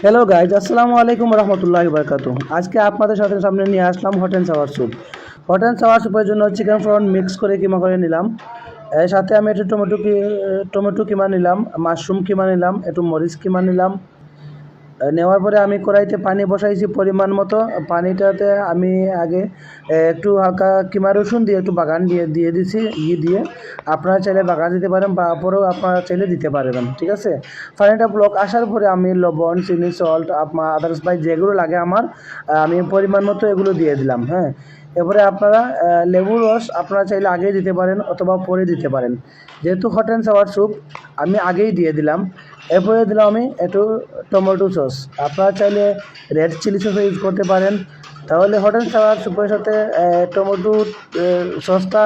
Hello guys, আসসালামু আলাইকুম রহমতুল্লাহি বারকাতুহু। আজকে আপনাদের সামনে নিয়ে আসলাম hot and sour soup. Hot and sour স্যুপের জন্য চিকেন ফ্রন মিক্স করে কিমা করে নিলাম। এর সাথে আমি একটু টমেটো কিমা নিলাম, মাশরুম কিমা নিলাম, একটু মরিচ কিমা নিলাম। নেওয়ার পরে আমি কড়াইতে পানি বসাইছি পরিমাণ মতো। পানিটাতে আমি আগে একটু হালকা কিমা রসুন দিয়ে একটু বাগান দিয়ে দিছি। দিয়ে আপনারা চাইলে বাগান দিতে পারেন বা পরেও আপনারা চাইলে দিতে পারবেন, ঠিক আছে। পানিটা ব্লক আসার পরে আমি লবণ, চিনি, সল্ট, আপনার আদার্স বাই যেগুলো লাগে আমার, আমি পরিমাণ মতো এগুলো দিয়ে দিলাম। হ্যাঁ, এরপরে আপনারা লেবুর রস আপনারা চাইলে আগেই দিতে পারেন অথবা পরে দিতে পারেন। যেহেতু হট অ্যান্ড সাওয়ার স্যুপ আমি আগেই দিয়ে দিলাম। এরপরে দিলাম আমি একটু টমেটো সস। আপনারা চাইলে রেড চিলি সস ইউজ করতে পারেন। তাহলে হট অ্যান্ড সাওয়ার স্যুপের সাথে টমেটো সসটা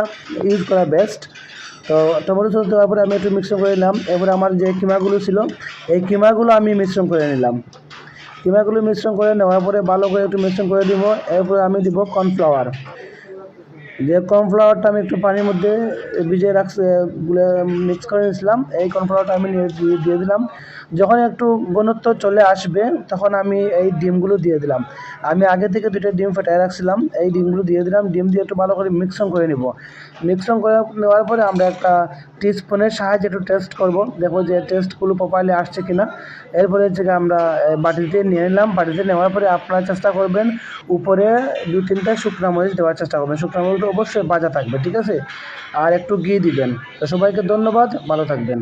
ইউজ করা বেস্ট। তো টমেটো সস দেওয়ার পরে আমি একটু মিশ্রণ করে নিলাম। এরপরে আমার যে কিমাগুলো ছিল এই কিমাগুলো আমি মিশ্রণ করে নিলাম। কিমাগুলো মিশ্রণ করে নেওয়ার পরে ভালো করে একটু মিশ্রণ করে দিব। এরপরে আমি দিব কর্নফ্লাওয়ার। যে কর্নফ্লাওয়ারটা আমি একটু পানির মধ্যে ভিজিয়ে রাখছি, মিক্স করে নিয়েছিলাম, এই কর্নফ্লাওয়ারটা আমি দিয়ে দিলাম। যখন একটু ঘনত্ব চলে আসবে তখন আমি এই ডিমগুলো দিয়ে দিলাম। আমি আগে থেকে 2টা ডিম ফেটায় রাখছিলাম, এই ডিমগুলো দিয়ে দিলাম। ডিম দিয়ে একটু ভালো করে মিক্সন করে নিব। মিক্সন করে নেওয়ার পরে আমরা একটা টিস্পুনের সাহায্যে একটু টেস্ট করব, দেখো যে টেস্টগুলো প্রপারলি আসছে কিনা। এরপরে হচ্ছে আমরা বাটিতে নিয়ে নিলাম। বাটিতে নেওয়ার পরে আপনারা চেষ্টা করবেন উপরে 2-3টা শুকনো মরিচ দেওয়ার চেষ্টা করবেন। শুকনো মরিচটা অবশ্যই ভাজা থাকবে, ঠিক আছে। আর একটু ঘি দিবেন। তো সবাইকে ধন্যবাদ, ভালো থাকবেন।